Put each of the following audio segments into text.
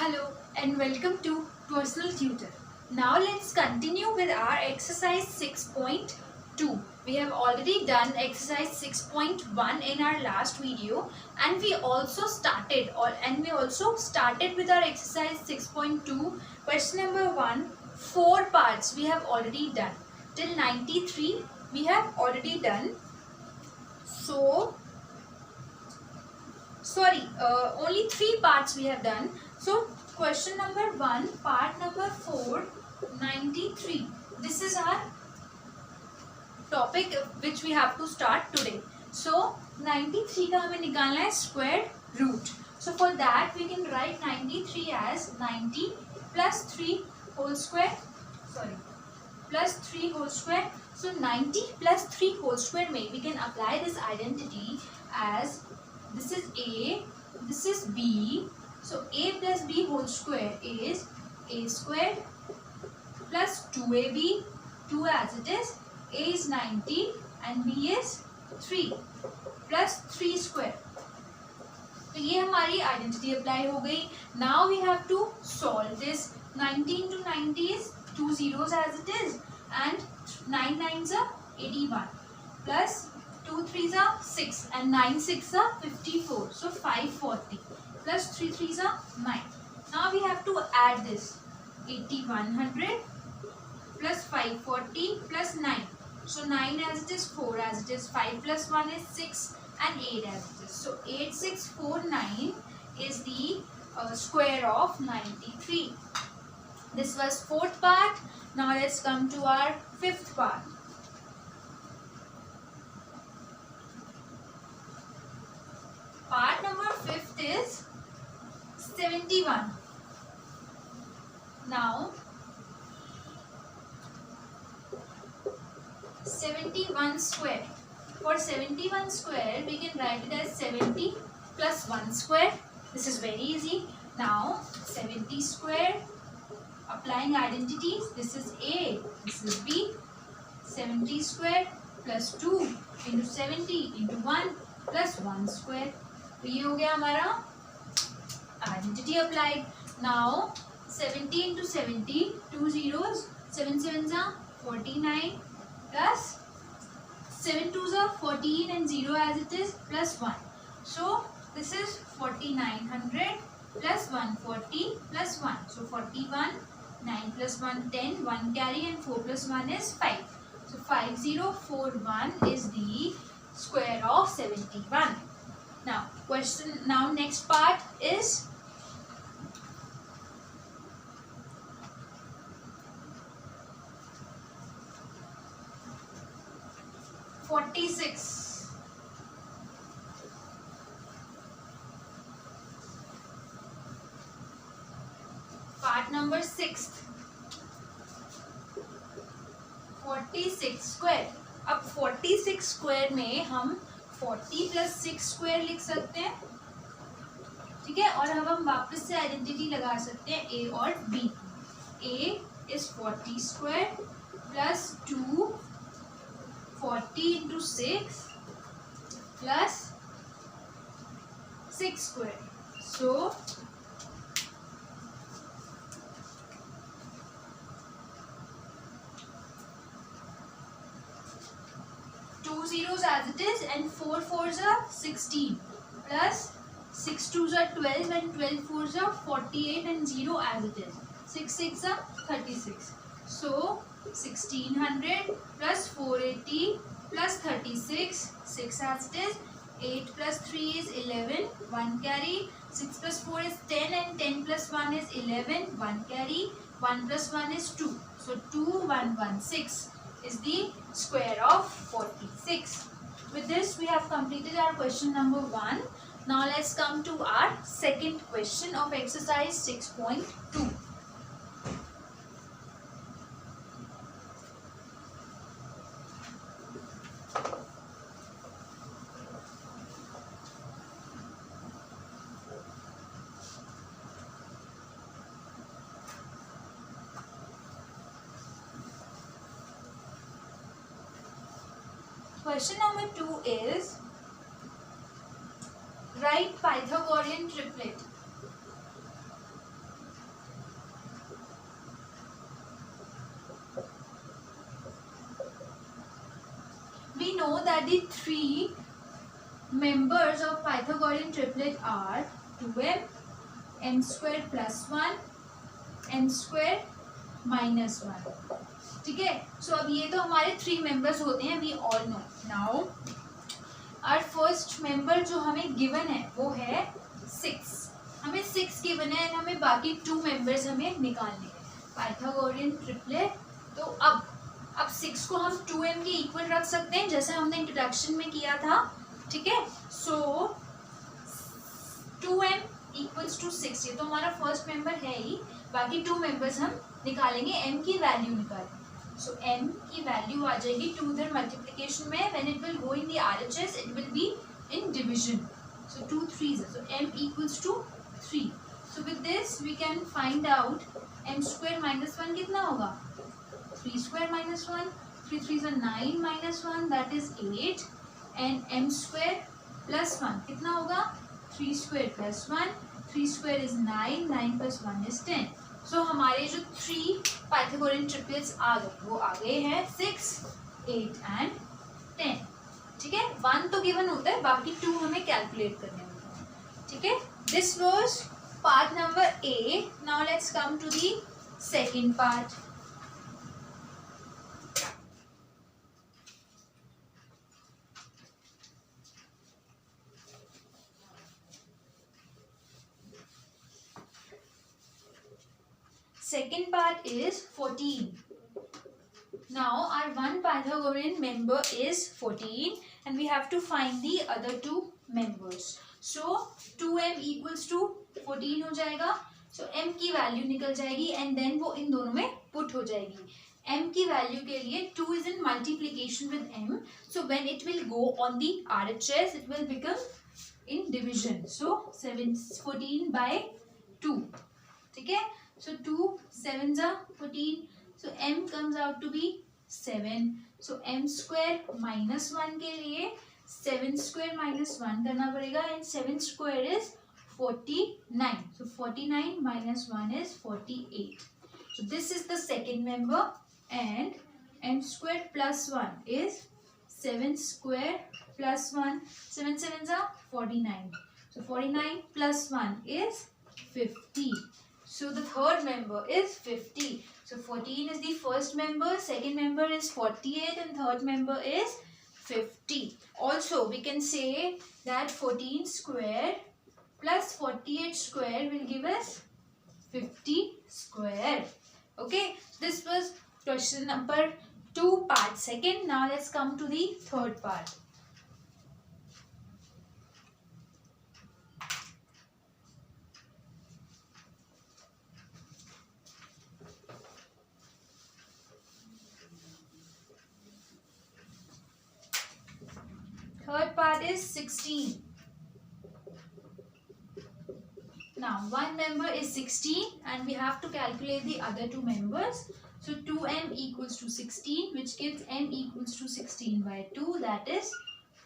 Hello and welcome to Personal Tutor. Now let's continue with our exercise 6.2. We have already done exercise 6.1 in our last video, and we also started with our exercise 6.2. Question number 1, 4 parts we have already done. Till 93 we have already done. Only 3 parts we have done. So question number 1, part number 4, 93. This is our topic which we have to start today. So 93 का हमें निकालना है square root. So for that we can write 93 as 90 plus 3 whole square. Plus 3 whole square. So 90 plus 3 whole square में we can apply this identity as this is A, this is B. So A plus B whole square is A squared plus 2AB, 2 as it is. A is 90 and B is 3 plus 3 square. तो ये हमारी identity apply हो गई. Now we have to solve this. 90 into 90 is 2 zeros as it is, and 9 nines are 81 plus 2 threes are 6 and 9 6 are 54. So 540 plus 3 threes are 9. Now we have to add this 8100 plus 540 plus 9. So 9 as it is, 4 as it is, 5 plus 1 is 6 and 8 as it is. So 8649 is the square of 93. This was 4th part. Now let's come to our 5th part. Part number 5th is 71. Now 71 square. For 71 square we can write it as 70 plus 1 square. This is very easy. Now 70 square, applying identities, this is A, this is B. 70 square plus 2 into 70 into 1 plus 1 square. तो ये हो गया हमारा identity applied. Now 70 into 70, 2 zeros, 7 sevens are 49 plus 7 twos are 14 and 0 as it is plus 1. So this is 4900 plus 140 plus 1. So 41, 9 plus 1 10, 1 carry and 4 plus 1 is 5. So 5041 is the square of 71. Now next part is 46. Part number 6th. 46 square. अब 46 square में हम 40 plus 6 square लिख सकते हैं, ठीक है. और अब हम वापस से आइडेंटिटी लगा सकते हैं A और B. A is 40 square plus 2 40 into 6 plus 6 square. So 2 zeros as it is and 4 fours are 16 plus 6 twos are 12 and 12 fours are 48 and 0 as it is. 6 6 are 36. So 1600 plus 480 plus 36, 6 as it is. 8 plus 3 is 11, 1 carry. 6 plus 4 is 10 and 10 plus 1 is 11, 1 carry. 1 plus 1 is 2. So 2116 is the square of 46. With this we have completed our question number 1. Now let's come to our second question of exercise 6.2. Question number 2 is write Pythagorean triplet. that the three members of Pythagorean triplet are 2m, m square plus 1, m square minus 1. ठीक है. सो अब ये तो हमारे 3 members होते हैं, we all know. Now our first member जो हमें गिवन है वो है 6. हमें 6 गिवन है, हमें बाकी 2 मेंबर्स हमें निकालने हैं पाइथागोरियन ट्रिपलेट. तो अब 6 को हम 2m के इक्वल रख सकते हैं जैसे हमने इंट्रोडक्शन में किया था. ठीक है. सो 2m इक्वल्स टू 6. ये तो हमारा फर्स्ट मेंबर है ही, बाकी 2 मेंबर्स हम निकालेंगे, m की वैल्यू निकालेंगे. सो m की वैल्यू आ जाएगी 2 इधर मल्टीप्लिकेशन में. When it will go in the RHS it will be in division. So 2 3s, so m equals to 3. So with this we can find out m square minus 1 कितना होगा. 3 square minus 1, 3 3 is 9 minus 1 that is 8, and m square plus 1 कितना होगा. 3 square plus 1, 3 square is 9, 9 plus 1 is 10. सो हमारे जो 3 Pythagorean triplets आ गए वो आ गए हैं 6, 8 एंड 10. ठीक है. 1 तो गिवन होता है, बाकी 2 हमें कैलकुलेट करने होते हैं. ठीक है. This was part number A. Now let's come to the second part. Second part is 14. Now our one Pythagorean member is 14 and we have to find the other 2 members. So 2m equals to 14 हो जाएगा. So m की value निकल जाएगी and then वो इन दोनों में put हो जाएगी. m की वैल्यू के लिए 2 is in multiplication with m. So when it will go on the RHS it will become in division. So 14 by 2. ठीक है. So 2 7s are 14. So m comes out to be 7. So m square minus 1 के लिए 7 square minus 1 करना पड़ेगा and 7 square is 49. So 49 minus 1 is 48. So this is the second member and m square plus 1 is 7 square plus 1. 7 7s are 49. So 49 plus 1 is 50. So the third member is 50. So 14 is the first member, second member is 48 and third member is 50. Also we can say that 14 square plus 48 square will give us 50 square. Okay, this was question number 2 part second. Now let's come to the third part. Third part is 16. Now one member is 16 and we have to calculate the other 2 members. So 2m equals to 16 which gives m equals to 16 by 2 that is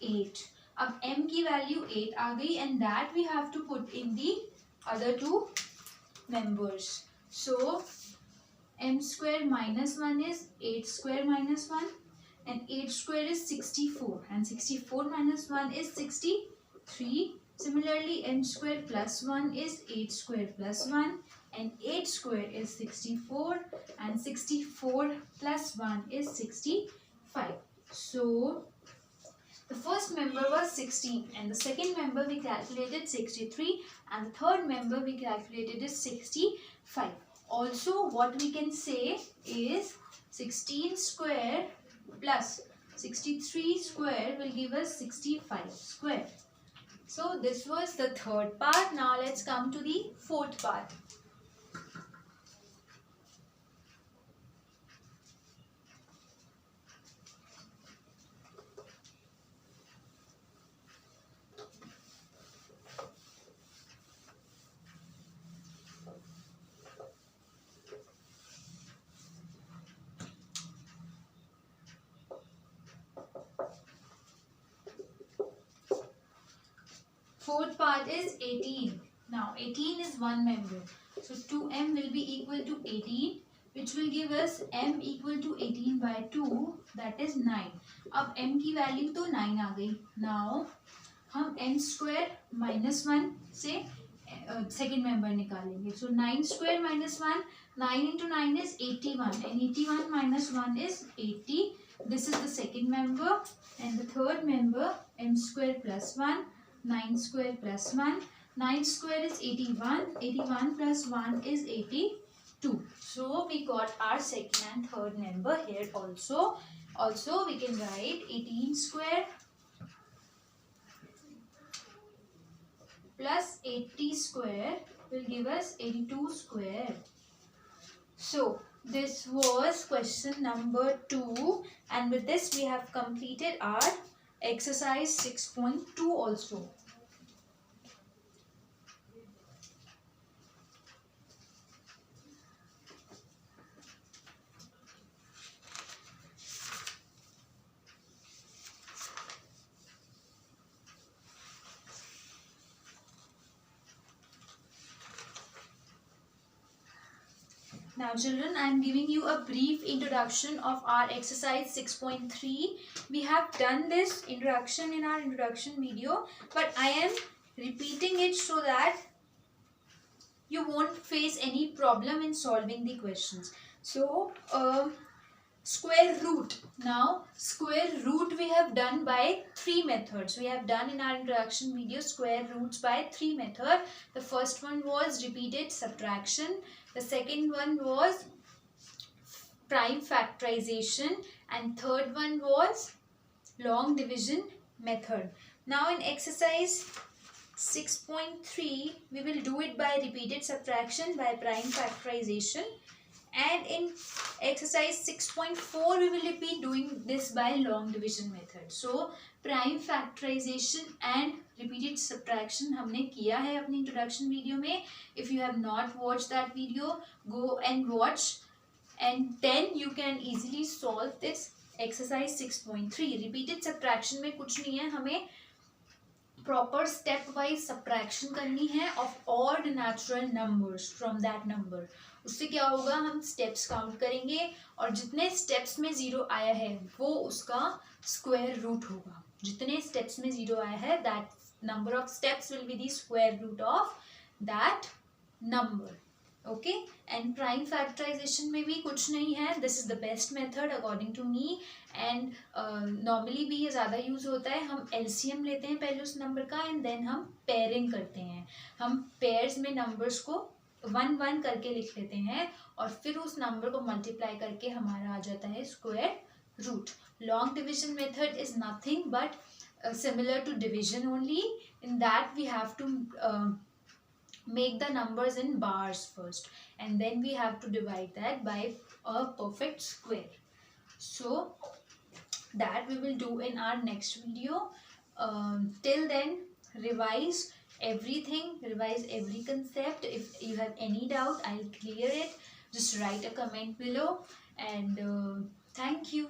8. अब m की value 8 आ गई and that we have to put in the other 2 members. So m square minus 1 is 8 square minus 1. And 8 square is 64 and 64 minus 1 is 63. Similarly m square plus 1 is 8 square plus 1 and 8 square is 64 and 64 plus 1 is 65. So the first member was 16 and the second member we calculated 63 and the third member we calculated is 65. Also what we can say is 16 square plus 63 square will give us 65 square. So this was the third part. Now let's come to the fourth part. Fourth part is 18. Now 18 is one member. So 2m will be equal to 18 which will give us m equal to 18 by 2, that is 9. अब m की value तो 9 आ गई. Now हम n square minus 1 से second member निकालेंगे. सो 9 square minus 1, 9 into 9 is 81 and 81 minus 1 is 80. This is the second member, and the third member m square plus 1, 9 square plus 1, 9 square is 81, 81 plus 1 is 82. So we got our second and third member here also. Also we can write 18 square plus 80 square will give us 82 square. So this was question number 2, and with this we have completed our exercise 6.2 also. Now children, I am giving you a brief introduction of our exercise 6.3. We have done this introduction in our introduction video, but I am repeating it so that you won't face any problem in solving the questions. So square root. Now square root we have done by 3 methods. We have done in our introduction video square roots by 3 methods. The first one was repeated subtraction. The second one was prime factorization, and third one was long division method. Now in exercise 6.3 we will do it by repeated subtraction, by prime factorization, and in exercise 6.4 we will be doing this by long division method. So prime factorization and repeated subtraction हमने किया है अपनी introduction video में. If you have not watched that video, go and watch, and then you can easily solve this exercise 6.3. repeated subtraction में कुछ नहीं है, हमें proper step wise subtraction करनी है of odd natural numbers from that number. उससे क्या होगा, हम steps count करेंगे और जितने steps में ज़ीरो आया है वो उसका square root होगा. जितने steps में ज़ीरो आया है that number of steps will be the square root of that number. Okay, and prime factorization में भी कुछ नहीं है. This is the best method according to me, and normally भी ये ज़्यादा यूज़ होता है. हम LCM लेते हैं पहले उस नंबर का, and then हम pairing करते हैं. हम pairs में numbers को 1 1 करके लिख लेते हैं और फिर उस नंबर को मल्टीप्लाई करके हमारा आ जाता है square root. Long division method is nothing but similar to division only. In that we have to make the numbers in bars first, and then we have to divide that by a perfect square. So that we will do in our next video. Till then, revise everything, revise every concept. If you have any doubt, I'll clear it. Just write a comment below, and thank you.